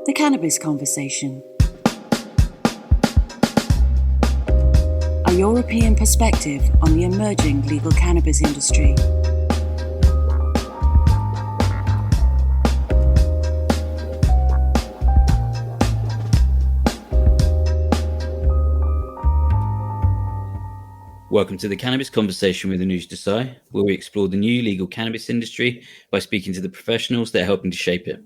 The Cannabis Conversation. A European perspective on the emerging legal cannabis industry. Welcome to the Cannabis Conversation with Anuj Desai, where we explore the new legal cannabis industry by speaking to the professionals that are helping to shape it.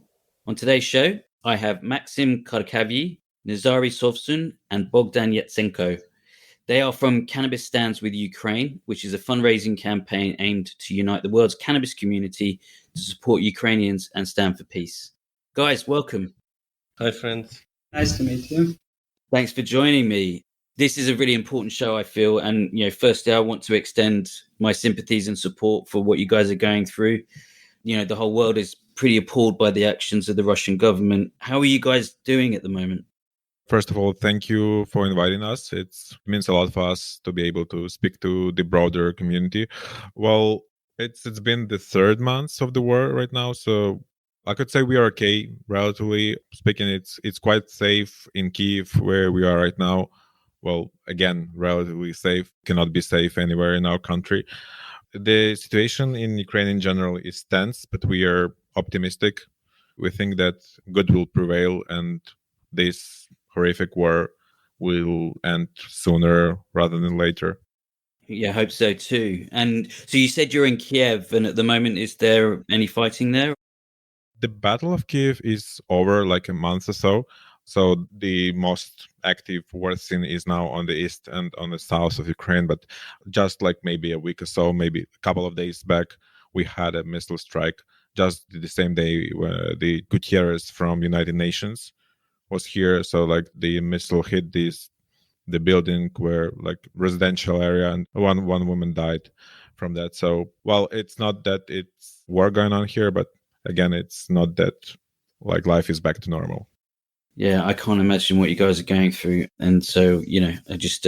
On today's show, I have Maksym Kharkavyi, Nazarii Sovsun, and Bogdan Yetsen. They are from Cannabis Stands with Ukraine, which is a fundraising campaign aimed to unite the world's cannabis community to support Ukrainians and stand for peace. Guys, welcome. Hi, friends. Nice to meet you. Thanks for joining me. This is a really important show, I feel. And, firstly, I want to extend my sympathies and support for what you guys are going through. The whole world is pretty appalled by the actions of the Russian government. How are you guys doing at the moment? First of all, thank you for inviting us. It means a lot for us to be able to speak to the broader community. Well, it's been the third month of the war right now, so I could say we are okay, relatively speaking. It's quite safe in Kyiv, where we are right now. Well, again, relatively safe, cannot be safe anywhere in our country. The situation in Ukraine in general is tense, but we are optimistic. We think that good will prevail and this horrific war will end sooner rather than later. Yeah, I hope so too. And so you said you're in Kiev, and at the moment, is there any fighting there? The Battle of Kiev is over like a month or so. So the most active war scene is now on the east and on the south of Ukraine. But just like maybe a week or so, maybe a couple of days back, we had a missile strike. Just the same day, the Gutierrez from United Nations was here. So like the missile hit the building where like residential area, and one woman died from that. So well, it's not that it's war going on here, but again, it's not that like life is back to normal. Yeah, I can't imagine what you guys are going through. And so, I just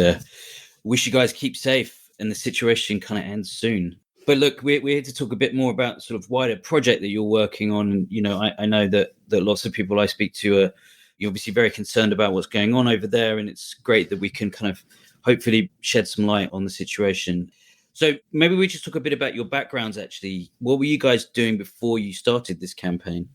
wish you guys keep safe and the situation kind of ends soon. But look, we're here to talk a bit more about sort of wider project that you're working on. And, I know that lots of people I speak to are obviously very concerned about what's going on over there. And it's great that we can kind of hopefully shed some light on the situation. So maybe we just talk a bit about your backgrounds, actually. What were you guys doing before you started this campaign?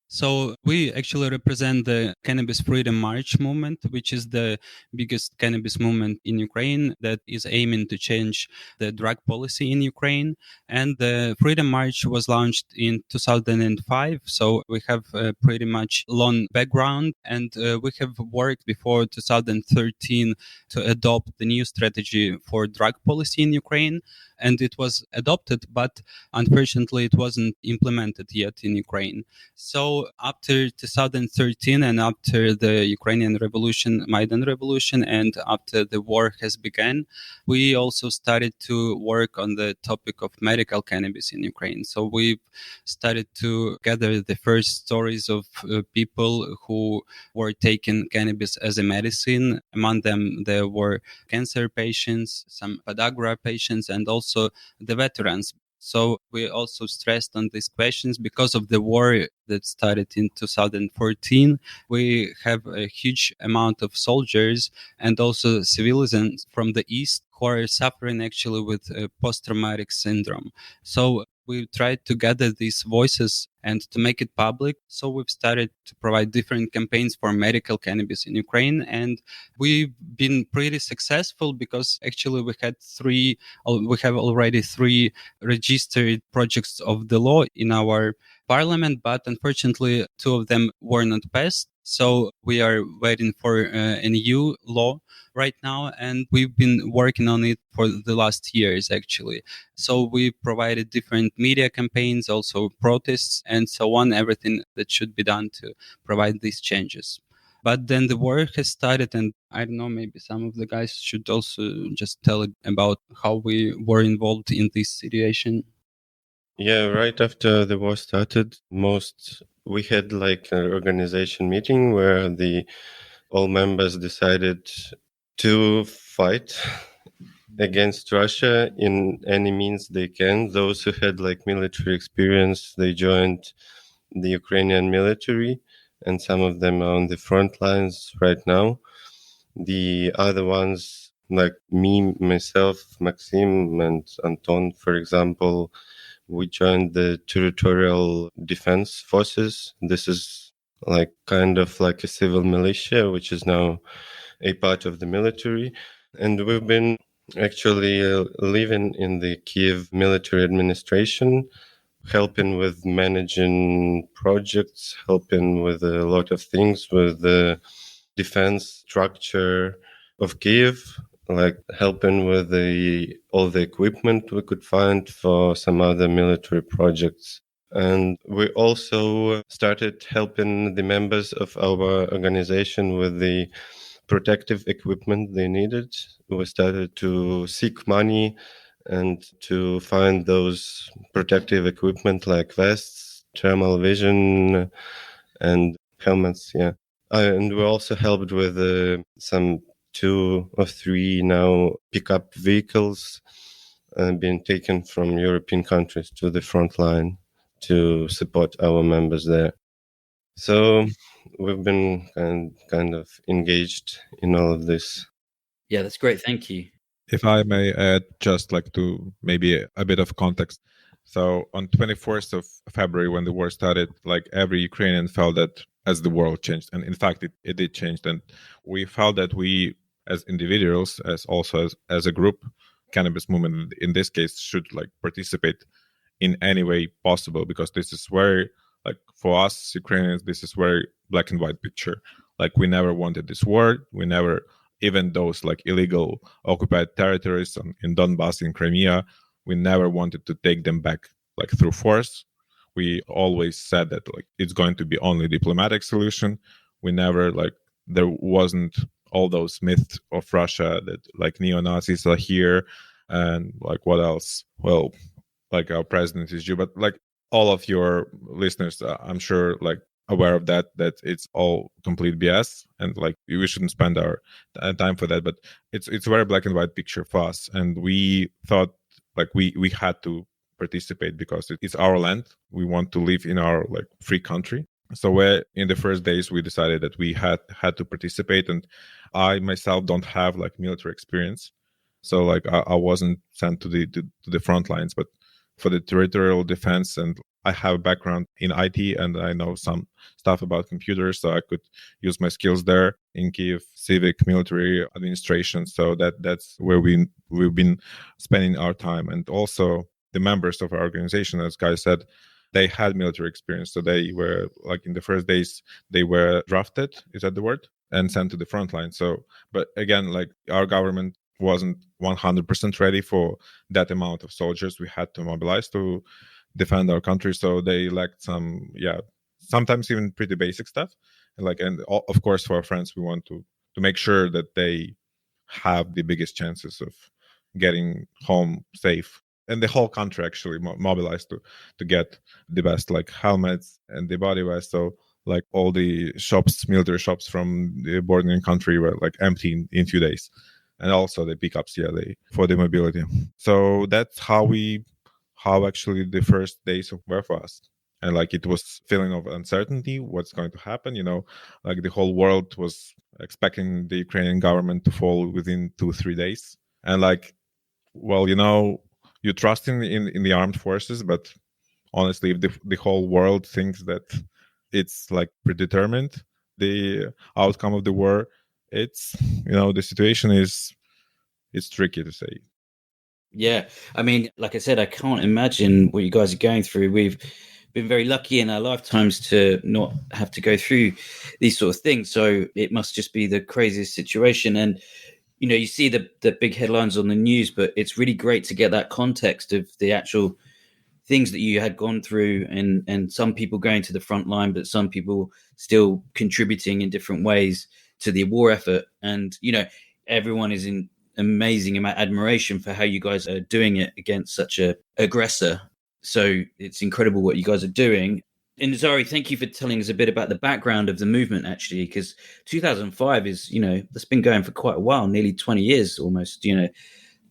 So we actually represent the Cannabis Freedom March movement, which is the biggest cannabis movement in Ukraine that is aiming to change the drug policy in Ukraine. And the Freedom March was launched in 2005. So we have a pretty much long background, and we have worked before 2013 to adopt the new strategy for drug policy in Ukraine. And it was adopted, but unfortunately it wasn't implemented yet in Ukraine. So after 2013 and after the Ukrainian Revolution, Maidan Revolution, and after the war has begun, we also started to work on the topic of medical cannabis in Ukraine. So we've started to gather the first stories of people who were taking cannabis as a medicine. Among them, there were cancer patients, some podagra patients, and also the veterans. So we also stressed on these questions because of the war that started in 2014. We have a huge amount of soldiers and also civilians from the East who are suffering actually with post-traumatic syndrome. So we tried to gather these voices and to make it public. So we've started to provide different campaigns for medical cannabis in Ukraine. And we've been pretty successful because actually we have already 3 registered projects of the law in our parliament, but unfortunately 2 of them were not passed. So we are waiting for a new law right now, and we've been working on it for the last years, actually. So we provided different media campaigns, also protests, and so on, everything that should be done to provide these changes. But then the war has started, and I don't know, maybe some of the guys should also just tell about how we were involved in this situation. Yeah, right after the war started, we had like an organization meeting where all members decided to fight against Russia in any means they can. Those who had like military experience, they joined the Ukrainian military, and some of them are on the front lines right now. The other ones, like me, myself, Maksym, and Anton, for example, we joined the territorial defense forces. This is like kind of like a civil militia, which is now a part of the military. And we've been actually living in the Kiev military administration, helping with managing projects, helping with a lot of things with the defense structure of Kiev, like helping with all the equipment we could find for some other military projects. And we also started helping the members of our organization with the protective equipment they needed. We started to seek money and to find those protective equipment like vests, thermal vision, and helmets. Yeah. And we also helped with some 2 or 3 now pickup vehicles being taken from European countries to the front line to support our members there. So we've been kind of engaged in all of this. Yeah, that's great. Thank you. If I may add just like to maybe a bit of context. So on 24th of February, when the war started, like every Ukrainian felt that as the world changed, and in fact it did change, and we felt that we as individuals, as also as a group, cannabis movement in this case, should like participate in any way possible, because this is very, like for us Ukrainians, this is very black and white picture. Like we never wanted this war, we never, even those like illegal occupied territories in Donbass, in Crimea, we never wanted to take them back like through force. We always said that like it's going to be only diplomatic solution. We never like, there wasn't all those myths of Russia that like neo-Nazis are here and like what else? Well, like our president is Jew, but like all of your listeners, I'm sure like aware of that it's all complete BS, and like we shouldn't spend our time for that. But it's a very black and white picture for us, and we thought like we had to participate because it's our land. We want to live in our like free country. So where in the first days we decided that we had to participate, and I myself don't have like military experience, so like I wasn't sent to the front lines, but for the territorial defense, and I have a background in IT and I know some stuff about computers, so I could use my skills there in Kiev, civic, military administration. So that's where we've been spending our time. And also the members of our organization, as Guy said, they had military experience. So they were like in the first days, they were drafted, is that the word? And sent to the front line. So, but again, like our government wasn't 100% ready for that amount of soldiers we had to mobilize to defend our country. So they lacked some, sometimes even pretty basic stuff. And of course, for our friends, we want to make sure that they have the biggest chances of getting home safe. And the whole country actually mobilized to get the best, like helmets and the body vest. So like all the shops, military shops from the bordering country were like empty in few days. And also the pickups, for the mobility. So that's how actually the first days were for us. And like it was feeling of uncertainty, what's going to happen, like the whole world was expecting the Ukrainian government to fall within 2-3 days. And like, well, you trust in the armed forces, but honestly, if the whole world thinks that it's like predetermined, the outcome of the war, it's, the situation it's tricky to say. Yeah, I mean, like I said, I can't imagine what you guys are going through. We've been very lucky in our lifetimes to not have to go through these sort of things. So it must just be the craziest situation. And, you see the big headlines on the news, but it's really great to get that context of the actual things that you had gone through, and some people going to the front line, but some people still contributing in different ways to the war effort. And, everyone is in amazing amount of admiration for how you guys are doing it against such a aggressor. So it's incredible what you guys are doing. And Nazarii, thank you for telling us a bit about the background of the movement, actually, because 2005 is, that's been going for quite a while, nearly 20 years almost. It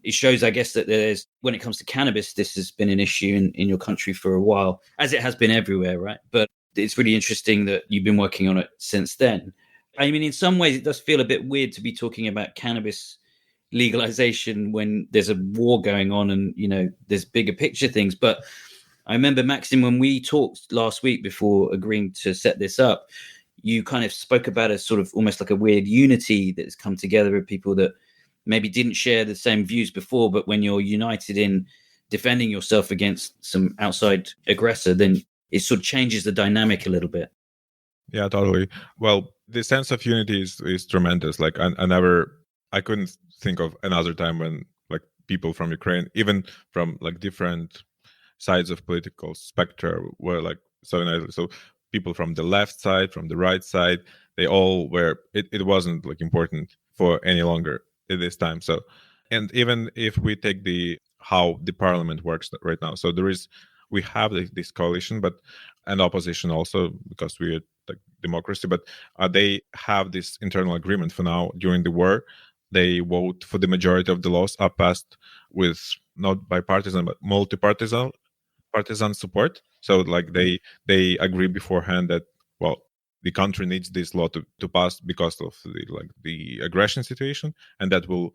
shows, I guess, that there's, when it comes to cannabis, this has been an issue in your country for a while, as it has been everywhere, right? But it's really interesting that you've been working on it since then. I mean, in some ways, it does feel a bit weird to be talking about cannabis legalization when there's a war going on and, there's bigger picture things. But I remember, Maksym, when we talked last week before agreeing to set this up, you kind of spoke about a sort of almost like a weird unity that's come together of people that maybe didn't share the same views before, but when you're united in defending yourself against some outside aggressor, then it sort of changes the dynamic a little bit. Yeah, totally. Well, the sense of unity is tremendous. Like I couldn't think of another time when like people from Ukraine, even from like different sides of political spectrum, were like so united. So people from the left side, from the right side, they all were. It wasn't like important for any longer at this time. So, and even if we take how the parliament works right now, so we have this coalition, but and opposition also, because we're like democracy, but they have this internal agreement for now. During the war, they vote for the majority of the laws are passed with not bipartisan but multi-partisan support. So like they agree beforehand that, well, the country needs this law to pass because of the aggression situation, and that will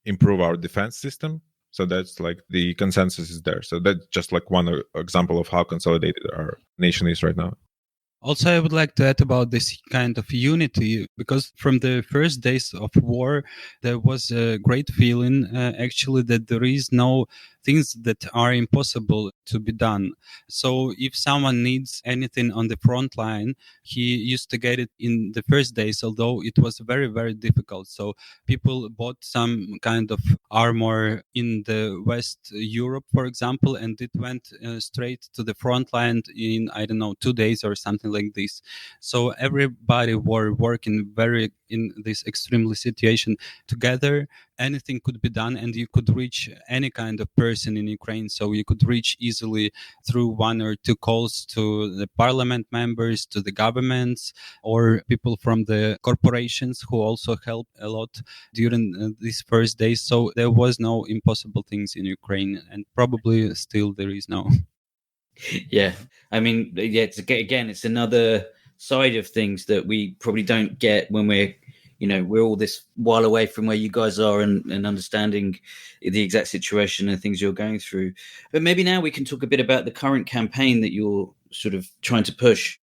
improve our defense system. So that's like the consensus is there. So that's just like one example of how consolidated our nation is right now. Also, I would like to add about this kind of unity, because from the first days of war, there was a great feeling actually that there is no things that are impossible to be done. So if someone needs anything on the front line, he used to get it in the first days, although it was very, very difficult. So people bought some kind of armor in the West Europe, for example, and it went straight to the front line in, I don't know, 2 days or something like this. So everybody were working very in this extremely situation together. Anything could be done, and you could reach any kind of person in Ukraine. So you could reach easily through 1 or 2 calls to the parliament members, to the governments, or people from the corporations who also helped a lot during these first days. So there was no impossible things in Ukraine, and probably still there is no. Yeah, I mean, it's another side of things that we probably don't get when we're all this while away from where you guys are and understanding the exact situation and things you're going through. But maybe now we can talk a bit about the current campaign that you're sort of trying to push.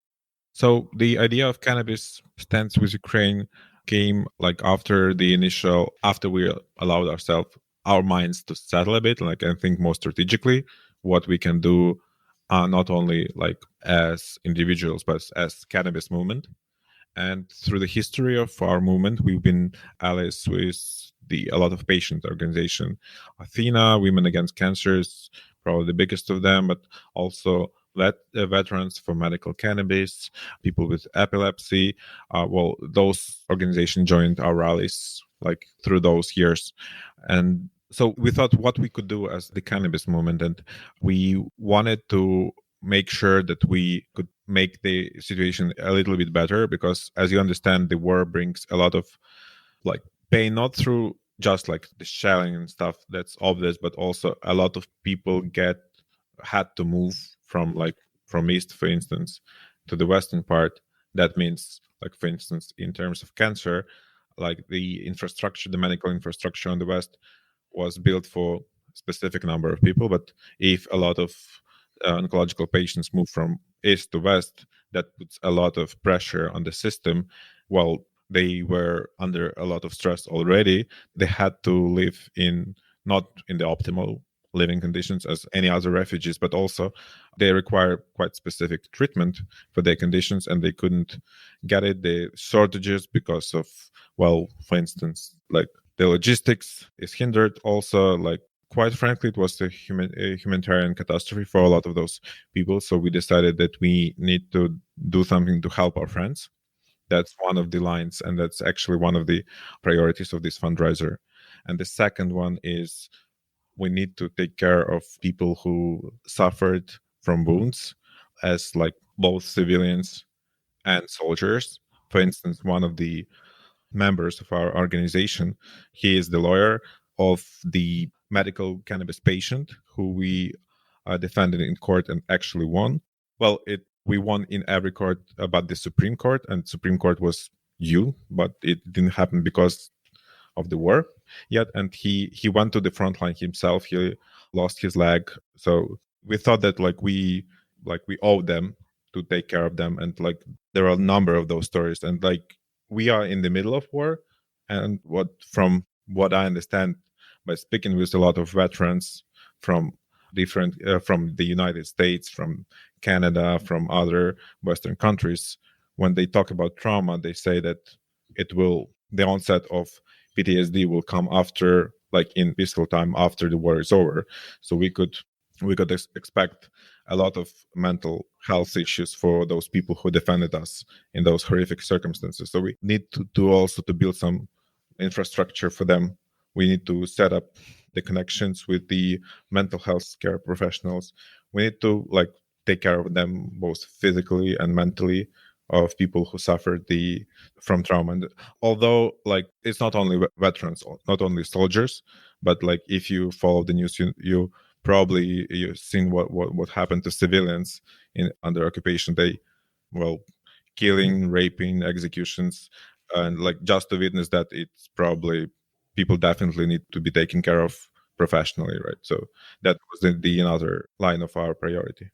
So the idea of Cannabis Stands with Ukraine came like after we allowed our minds to settle a bit, like, and think more strategically what we can do, not only like as individuals, but as cannabis movement. And through the history of our movement, we've been allies with a lot of patient organization, Athena, Women Against Cancers, probably the biggest of them, but also veterans for medical cannabis, people with epilepsy. Those organizations joined our rallies like through those years. And so we thought what we could do as the cannabis movement, and we wanted to make sure that we could make the situation a little bit better, because as you understand, the war brings a lot of like pain, not through just like the shelling and stuff, that's obvious, but also a lot of people had to move from east, for instance, to the western part. That means, like, for instance, in terms of cancer, like the medical infrastructure on the west was built for a specific number of people, but if a lot of oncological patients move from east to west, that puts a lot of pressure on the system. Well, they were under a lot of stress already. They had to live not in the optimal living conditions as any other refugees, but also they require quite specific treatment for their conditions, and they couldn't get it. The shortages because of, well, for instance, like the logistics is hindered. Also, like, quite frankly, it was a humanitarian catastrophe for a lot of those people. So we decided that we need to do something to help our friends. That's one of the lines, and that's actually one of the priorities of this fundraiser. And the second one is we need to take care of people who suffered from wounds, as like both civilians and soldiers. For instance, one of the members of our organization, he is the lawyer of the medical cannabis patient who we defended in court and actually won. Well, it we won in every court but the Supreme Court, and Supreme Court was you, but it didn't happen because of the war yet. And he went to the front line himself. He lost his leg. So we thought that we owe them to take care of them. And there are a number of those stories. And we are in the middle of war. And from what I understand by speaking with a lot of veterans from different, from the United States, from Canada, from other Western countries, when they talk about trauma, they say that the onset of PTSD will come after, in peaceful time, after the war is over. So we could expect a lot of mental health issues for those people who defended us in those horrific circumstances. So we need to also to build some infrastructure for them. We need to set up the connections with the mental health care professionals. We need to take care of them both physically and mentally, of people who suffered from trauma. And although it's not only veterans, not only soldiers, but if you follow the news, you probably you've seen what happened to civilians under occupation. They killing, raping, executions, and just to witness that, it's probably people definitely need to be taken care of professionally, right? So that was the another line of our priority.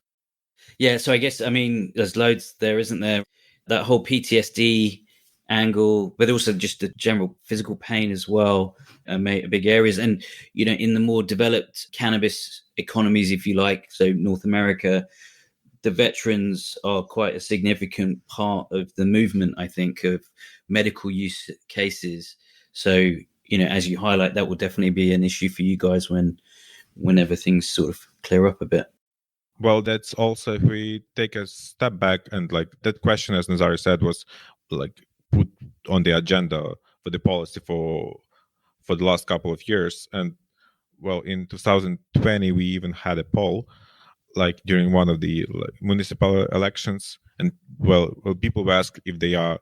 Yeah, so I guess, there's loads there, isn't there? That whole PTSD angle, but also just the general physical pain as well, big areas. And, in the more developed cannabis economies, if you like, so North America, the veterans are quite a significant part of the movement, I think, of medical use cases. So, as you highlight, that will definitely be an issue for you guys whenever things sort of clear up a bit. Well, that's also, if we take a step back, and that question, as Nazarii said, was put on the agenda for the policy for the last couple of years. And in 2020, we even had a poll during one of the municipal elections, and people were asked if they are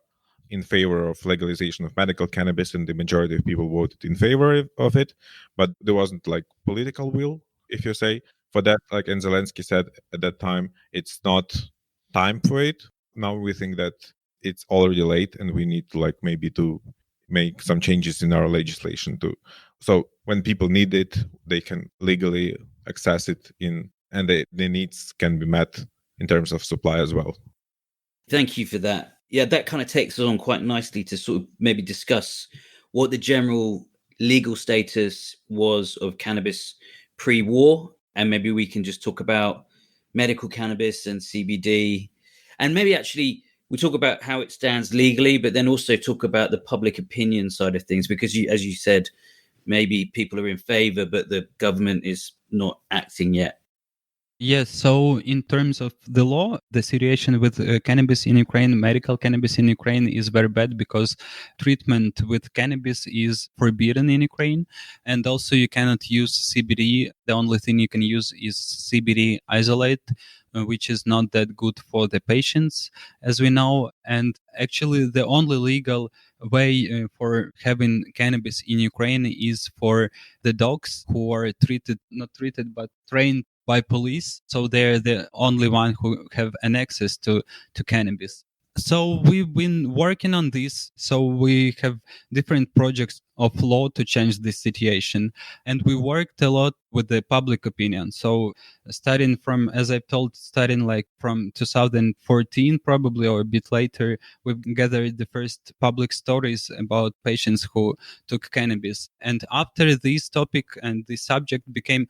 in favor of legalization of medical cannabis, and the majority of people voted in favor of it, but there wasn't political will, if you say, for that. And Zelensky said at that time, it's not time for it. Now we think that it's already late, and we need to maybe to make some changes in our legislation too. So when people need it, they can legally access it and the needs can be met in terms of supply as well. Thank you for that. Yeah, that kind of takes us on quite nicely to sort of maybe discuss what the general legal status was of cannabis pre-war. And maybe we can just talk about medical cannabis and CBD. And maybe actually we talk about how it stands legally, but then also talk about the public opinion side of things, because as you said, maybe people are in favor, but the government is not acting yet. Yes, so in terms of the law, the situation with cannabis in Ukraine, medical cannabis in Ukraine, is very bad because treatment with cannabis is forbidden in Ukraine. And also you cannot use CBD. The only thing you can use is CBD isolate, which is not that good for the patients, as we know. And actually the only legal way for having cannabis in Ukraine is for the dogs who are not treated, but trained by police. So they're the only one who have an access to cannabis. So we've been working on this. So we have different projects of law to change this situation. And we worked a lot with the public opinion. So starting from, as I've told, from 2014, probably, or a bit later, we've gathered the first public stories about patients who took cannabis. And after this topic and this subject became,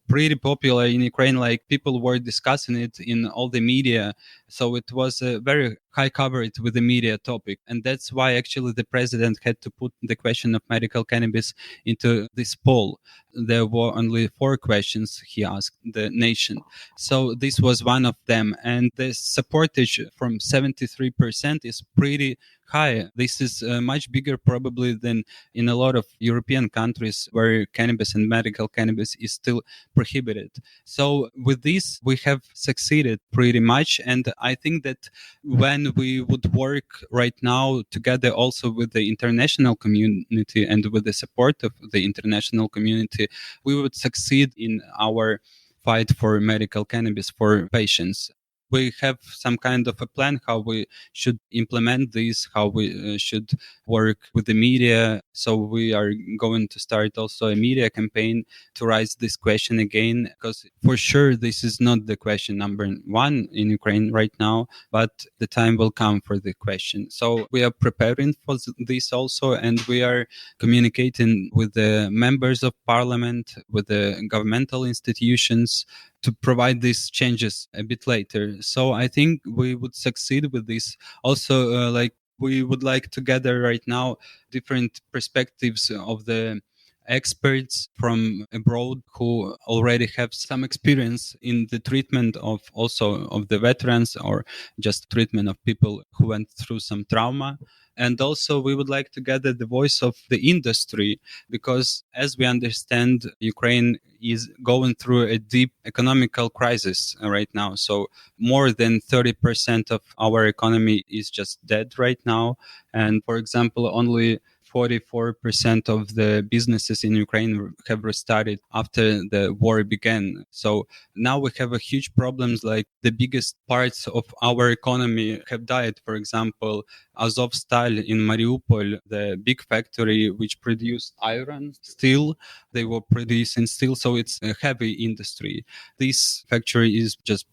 pretty popular in Ukraine, people were discussing it in all the media. So it was a very high coverage with the media topic. And that's why actually the president had to put the question of medical cannabis into this poll. There were only 4 questions he asked the nation. So this was one of them. And the supportage from 73% is pretty high. This is much bigger probably than in a lot of European countries where cannabis and medical cannabis is still prohibited. So with this, we have succeeded pretty much. And I think that when we would work right now together also with the international community and with the support of the international community, we would succeed in our fight for medical cannabis for patients. we have some kind of a plan how we should implement this, how we should work with the media. So we are going to start also a media campaign to raise this question again, because for sure this is not the question number one in Ukraine right now, but the time will come for the question. So we are preparing for this also, and we are communicating with the members of parliament, with the governmental institutions, to provide these changes a bit later. So I think we would succeed with this. Also, we would like to gather right now different perspectives of the experts from abroad who already have some experience in the treatment of also of the veterans, or just treatment of people who went through some trauma. And also we would like to gather the voice of the industry, because as we understand, Ukraine is going through a deep economical crisis right now. So more than 30% of our economy is just dead right now. And for example, only 44% of the businesses in Ukraine have restarted after the war began. So now we have a huge problems, like the biggest parts of our economy have died. For example, Azovstal in Mariupol, the big factory which produced iron, steel, they were producing steel. So it's a heavy industry. This factory is just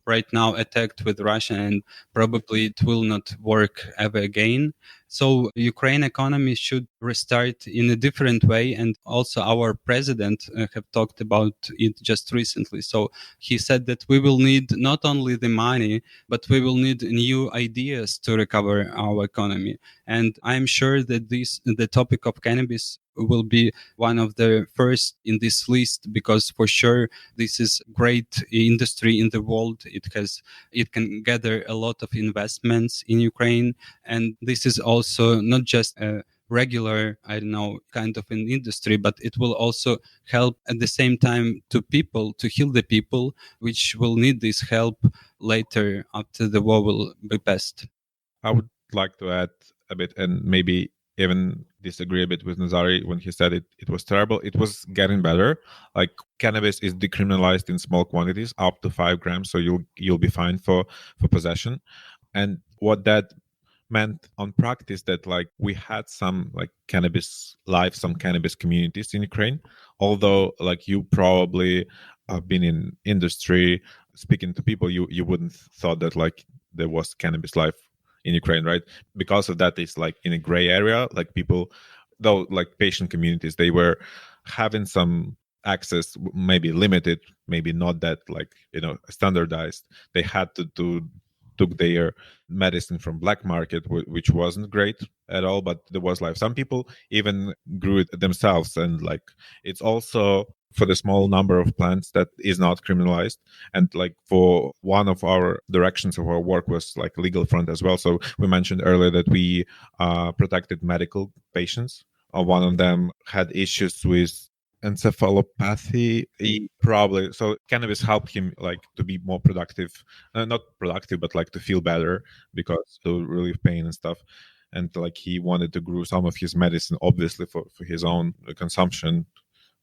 right now attacked with Russia, and probably it will not work ever again. So Ukraine economy should restart in a different way. And also our president have talked about it just recently. So he said that we will need not only the money, but we will need new ideas to recover our economy. And I'm sure that the topic of cannabis will be one of the first in this list, because for sure this is great industry in the world. It can gather a lot of investments in Ukraine, and this is also not just a regular, kind of an industry, but it will also help at the same time to people, to heal the people which will need this help later after the war will be passed. I would like to add a bit, and maybe even disagree a bit with Nazarii when he said it was terrible. It was getting better. Like, cannabis is decriminalized in small quantities, up to 5 grams, so you'll be fine for possession. And what that meant on practice, that like we had some like cannabis life, some cannabis communities in Ukraine. Although like you probably have been in industry speaking to people, you wouldn't thought that like there was cannabis life in Ukraine, right? Because of that, it's like in a gray area. Like people, though, like patient communities, they were having some access, maybe limited, maybe not that like standardized. They had to took their medicine from black market, which wasn't great at all, but there was life. Some people even grew it themselves, and like it's also for the small number of plants that is not criminalized. And like for one of our directions of our work was like legal front as well. So we mentioned earlier that we protected medical patients. One of them had issues with encephalopathy. He probably, so cannabis helped him like to be more productive, not productive, but like to feel better, because to relieve pain and stuff. And like he wanted to grow some of his medicine, obviously for his own consumption,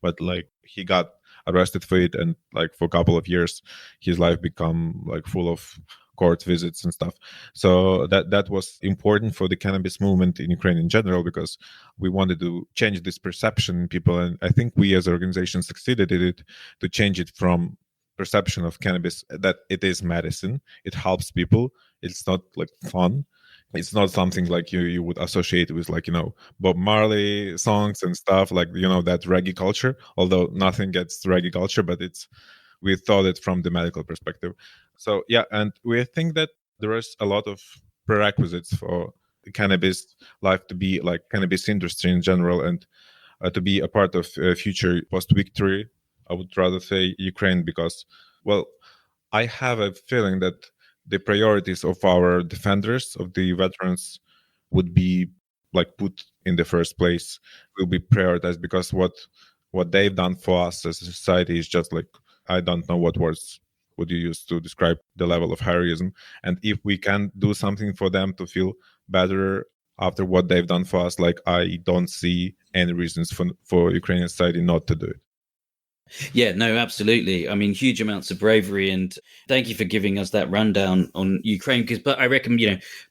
but like he got arrested for it, and like for a couple of years his life become like full of court visits and stuff. So that was important for the cannabis movement in Ukraine in general, because we wanted to change this perception in people. And I think we as an organization succeeded in it, to change it from perception of cannabis that it is medicine, it helps people, it's not like fun, it's not something like you would associate with like Bob Marley songs and stuff, like that reggae culture. Although nothing gets reggae culture, but we thought it from the medical perspective. So yeah, and we think that there is a lot of prerequisites for the cannabis life to be like cannabis industry in general, and to be a part of future post-victory, I would rather say, Ukraine, because, well, I have a feeling that the priorities of our defenders, of the veterans, would be like put in the first place, will be prioritized, because what they've done for us as a society is just like, I don't know what words would you use to describe the level of heroism. And if we can do something for them to feel better after what they've done for us, like I don't see any reasons for Ukrainian society not to do it. Yeah, no, absolutely. I mean, huge amounts of bravery, and thank you for giving us that rundown on Ukraine. But I reckon,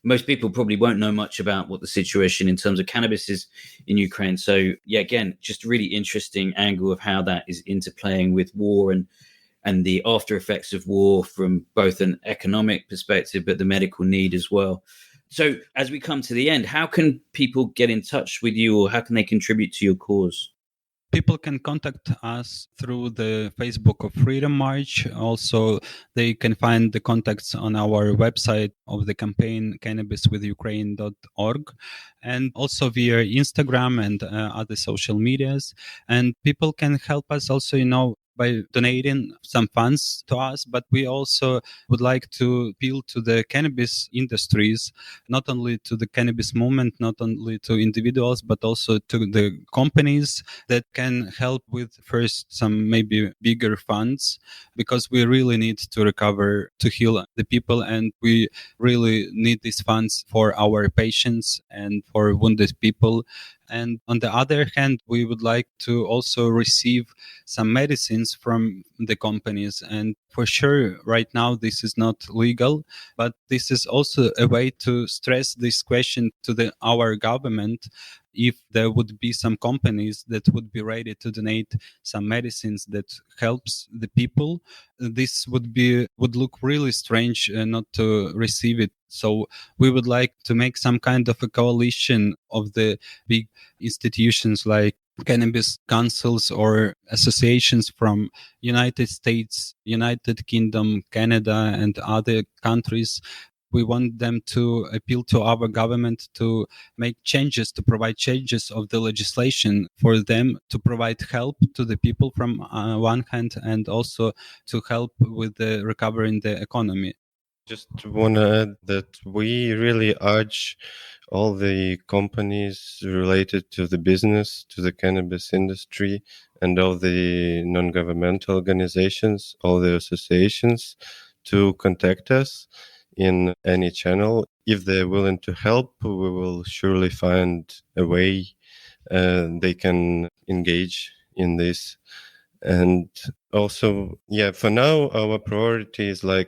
most people probably won't know much about what the situation in terms of cannabis is in Ukraine. So yeah, again, just a really interesting angle of how that is interplaying with war and the after effects of war from both an economic perspective, but the medical need as well. So as we come to the end, how can people get in touch with you, or how can they contribute to your cause? People can contact us through the Facebook of Freedom March. Also, they can find the contacts on our website of the campaign, cannabiswithukraine.org, and also via Instagram and other social medias. And people can help us also, by donating some funds to us, but we also would like to appeal to the cannabis industries, not only to the cannabis movement, not only to individuals, but also to the companies that can help with first some maybe bigger funds, because we really need to recover, to heal the people, and we really need these funds for our patients and for wounded people. And on the other hand, we would like to also receive some medicines from the companies. And for sure, right now, this is not legal, but this is also a way to stress this question to our government. If there would be some companies that would be ready to donate some medicines that helps the people, this would look really strange not to receive it. So we would like to make some kind of a coalition of the big institutions like cannabis councils or associations from United States, United Kingdom, Canada, and other countries. We want them to appeal to our government to make changes, to provide changes of the legislation for them to provide help to the people from one hand, and also to help with the recovery in the economy. Just want to add that we really urge all the companies related to the business, to the cannabis industry, and all the non-governmental organizations, all the associations, to contact us in any channel. If they're willing to help, we will surely find a way they can engage in this. And also, for now, our priority is we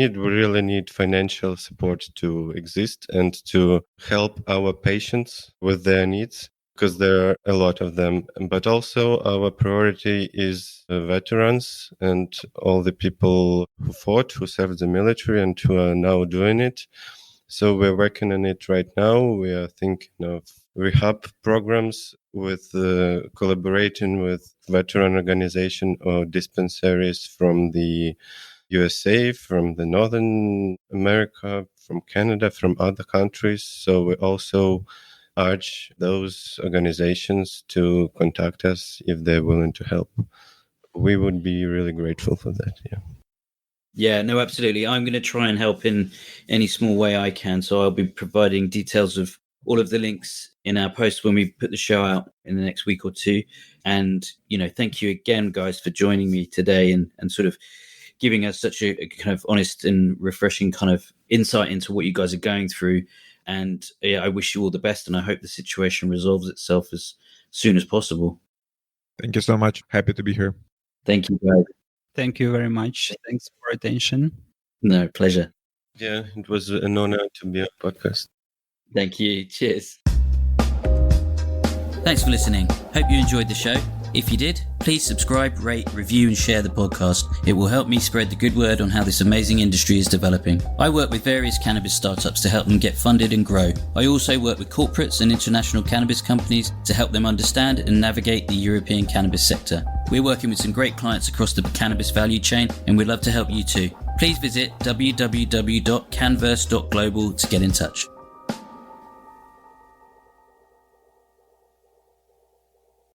really need financial support to exist and to help our patients with their needs, because there are a lot of them. But also our priority is veterans and all the people who fought, who served the military and who are now doing it. So we're working on it right now. We are thinking of rehab programs with collaborating with veteran organization or dispensaries from the USA, from the Northern America, from Canada, from other countries. So we also urge those organizations to contact us if they're willing to help. We would be really grateful for that. Yeah, no, absolutely. I'm going to try and help in any small way I can. So I'll be providing details of all of the links in our post when we put the show out in the next week or two. And, thank you again, guys, for joining me today and sort of giving us such a kind of honest and refreshing kind of insight into what you guys are going through. And I wish you all the best, and I hope the situation resolves itself as soon as possible. Thank you so much. Happy to be here. Thank you, guys. Thank you very much. Thanks for attention. No, pleasure. Yeah, it was an honor to be on the podcast. Thank you. Cheers. Thanks for listening. Hope you enjoyed the show. If you did, please subscribe, rate, review, and share the podcast. It will help me spread the good word on how this amazing industry is developing. I work with various cannabis startups to help them get funded and grow. I also work with corporates and international cannabis companies to help them understand and navigate the European cannabis sector. We're working with some great clients across the cannabis value chain, and we'd love to help you too. Please visit www.canverse.global to get in touch.